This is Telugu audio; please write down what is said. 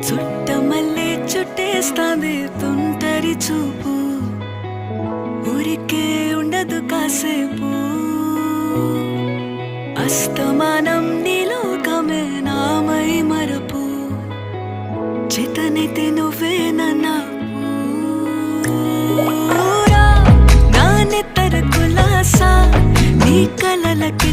చుట్టమల్లే చుట్టేస్తాంది తుంటరి చూపు, ఊరికే ఉండదు కాసేపు. అస్తమానం నీలోకమే నామై మరపు, చేతనైతే నువ్వే నన్నా నా నెత్తర కులాసా నీ కలలకి